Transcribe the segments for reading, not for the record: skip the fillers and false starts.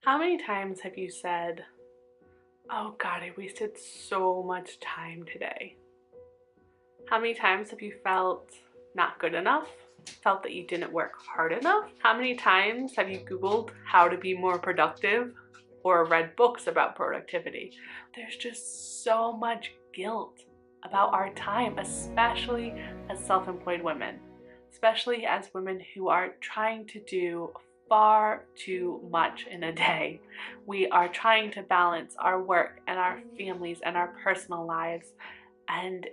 How many times have you said, oh God, I wasted so much time today? How many times have you felt not good enough? Felt that you didn't work hard enough? How many times have you Googled how to be more productive or read books about productivity? There's just so much guilt about our time, especially as self-employed women, especially as women who are trying to do far too much in a day. We are trying to balance our work and our families and our personal lives, and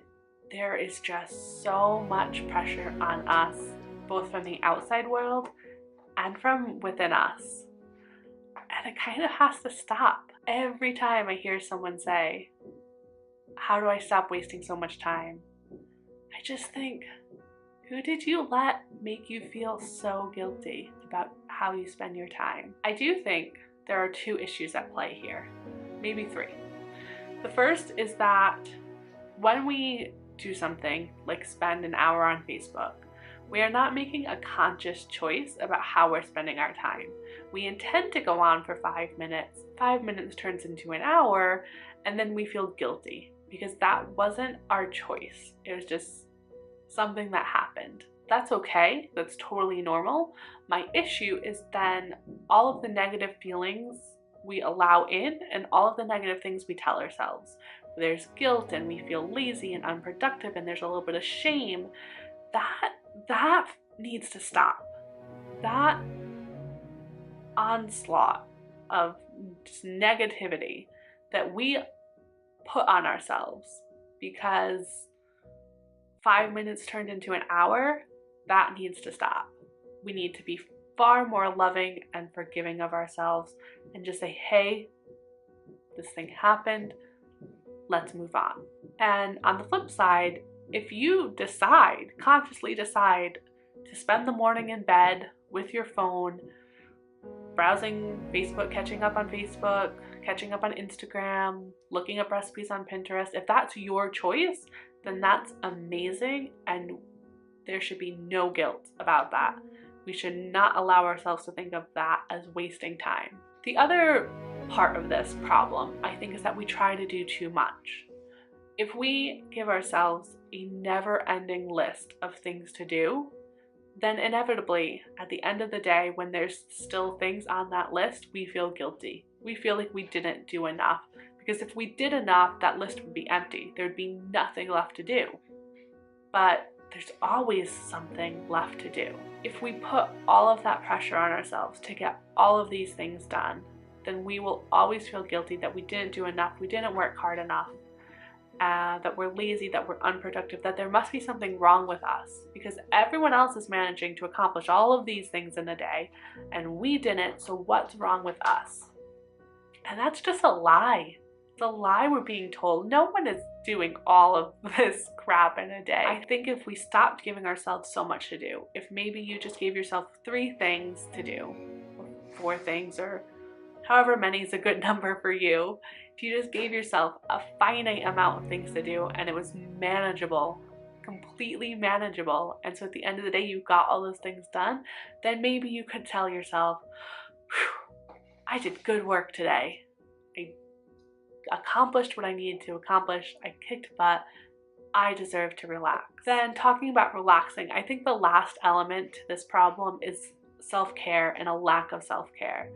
there is just so much pressure on us, both from the outside world and from within us. And it kind of has to stop. Every time I hear someone say, how do I stop wasting so much time? I just think, who did you let make you feel so guilty about how you spend your time? I do think there are two issues at play here, maybe three. The first is that when we do something like spend an hour on Facebook, we are not making a conscious choice about how we're spending our time. We intend to go on for 5 minutes. 5 minutes turns into an hour, and then we feel guilty because that wasn't our choice. It was just something that happened. That's okay. That's totally normal. My issue is then all of the negative feelings we allow in and all of the negative things we tell ourselves. There's guilt and we feel lazy and unproductive and there's a little bit of shame. That needs to stop. That onslaught of just negativity that we put on ourselves because 5 minutes turned into an hour, that needs to stop. We need to be far more loving and forgiving of ourselves and just say, hey, this thing happened, let's move on. And on the flip side, if you consciously decide to spend the morning in bed with your phone, browsing Facebook, catching up on Facebook, catching up on Instagram, looking up recipes on Pinterest, if that's your choice, then that's amazing and there should be no guilt about that. We should not allow ourselves to think of that as wasting time. The other part of this problem, I think, is that we try to do too much. If we give ourselves a never-ending list of things to do, then inevitably, at the end of the day, when there's still things on that list, we feel guilty. We feel like we didn't do enough. Because if we did enough, that list would be empty. There'd be nothing left to do. But there's always something left to do. If we put all of that pressure on ourselves to get all of these things done, then we will always feel guilty that we didn't do enough, we didn't work hard enough, that we're lazy, that we're unproductive, that there must be something wrong with us because everyone else is managing to accomplish all of these things in a day and we didn't, so what's wrong with us? And that's just a lie. It's a lie we're being told. No one is doing all of this crap in a day. I think if we stopped giving ourselves so much to do, if maybe you just gave yourself 3 things to do, or 4 things, or however many is a good number for you, if you just gave yourself a finite amount of things to do and it was manageable, completely manageable, and so at the end of the day you got all those things done, then maybe you could tell yourself, I did good work today. I accomplished what I needed to accomplish. I kicked butt. I deserve to relax. Then talking about relaxing, I think the last element to this problem is self-care and a lack of self-care.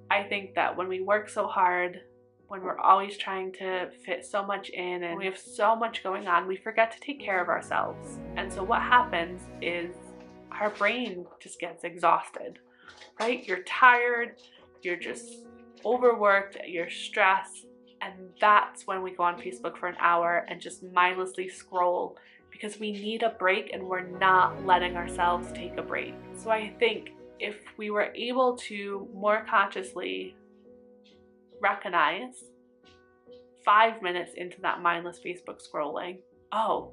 I think that when we work so hard, when we're always trying to fit so much in and we have so much going on, we forget to take care of ourselves. And so what happens is our brain just gets exhausted, right? You're tired, you're just overworked, you're stressed, and that's when we go on Facebook for an hour and just mindlessly scroll because we need a break and we're not letting ourselves take a break. So I think if we were able to more consciously recognize 5 minutes into that mindless Facebook scrolling, oh,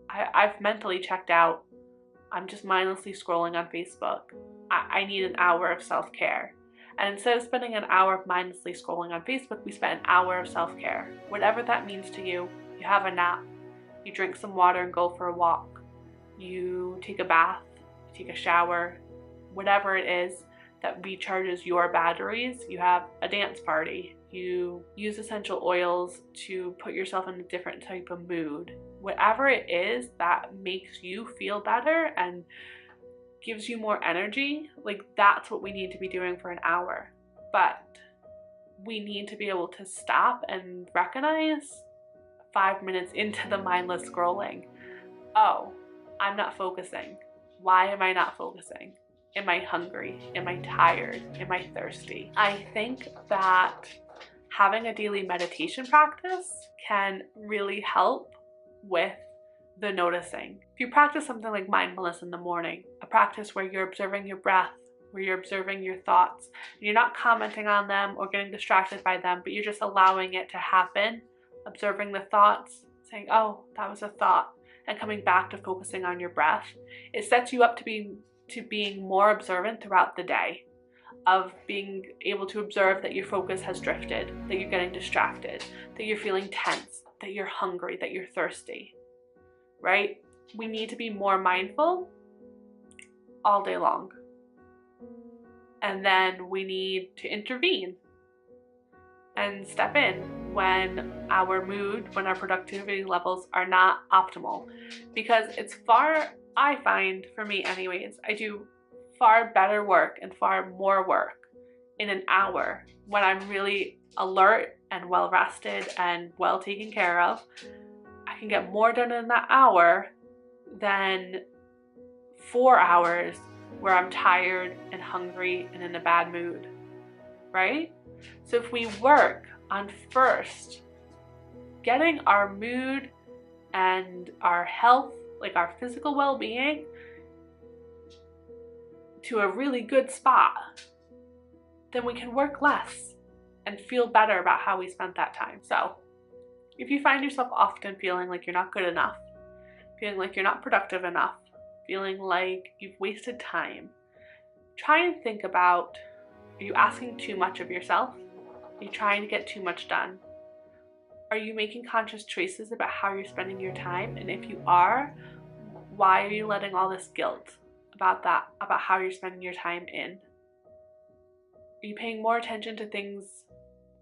I've mentally checked out. I'm just mindlessly scrolling on Facebook. I need an hour of self-care. And instead of spending an hour mindlessly scrolling on Facebook, we spent an hour of self-care. Whatever that means to you, you have a nap, you drink some water and go for a walk, you take a bath, you take a shower, whatever it is, that recharges your batteries. You have a dance party. You use essential oils to put yourself in a different type of mood. Whatever it is that makes you feel better and gives you more energy, like that's what we need to be doing for an hour. But we need to be able to stop and recognize 5 minutes into the mindless scrolling, oh, I'm not focusing. Why am I not focusing? Am I hungry? Am I tired? Am I thirsty? I think that having a daily meditation practice can really help with the noticing. If you practice something like mindfulness in the morning, a practice where you're observing your breath, where you're observing your thoughts, and you're not commenting on them or getting distracted by them, but you're just allowing it to happen, observing the thoughts, saying, oh, that was a thought, and coming back to focusing on your breath, it sets you up to being more observant throughout the day, of being able to observe that your focus has drifted, that you're getting distracted, that you're feeling tense, that you're hungry, that you're thirsty, right? We need to be more mindful all day long. And then we need to intervene and step in when our mood, when our productivity levels are not optimal. Because I find, for me anyways, I do far better work and far more work in an hour when I'm really alert and well rested and well taken care of. I can get more done in that hour than 4 hours where I'm tired and hungry and in a bad mood, right? So if we work on first getting our mood and our health, like our physical well-being, to a really good spot, then we can work less and feel better about how we spent that time. So if you find yourself often feeling like you're not good enough, feeling like you're not productive enough, feeling like you've wasted time, try and think about, are you asking too much of yourself? Are you trying to get too much done? Are you making conscious choices about how you're spending your time? And if you are, why are you letting all this guilt about how you're spending your time in? Are you paying more attention to things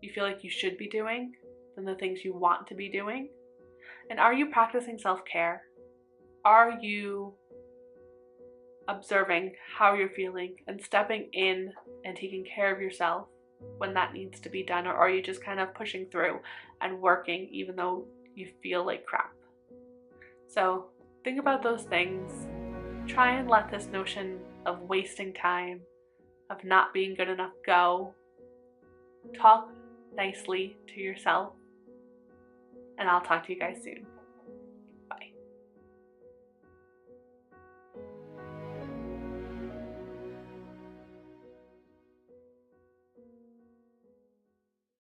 you feel like you should be doing than the things you want to be doing? And are you practicing self-care? Are you observing how you're feeling and stepping in and taking care of yourself when that needs to be done? Or are you just kind of pushing through and working even though you feel like crap? So think about those things. Try and let this notion of wasting time, of not being good enough go. Talk nicely to yourself, and I'll talk to you guys soon.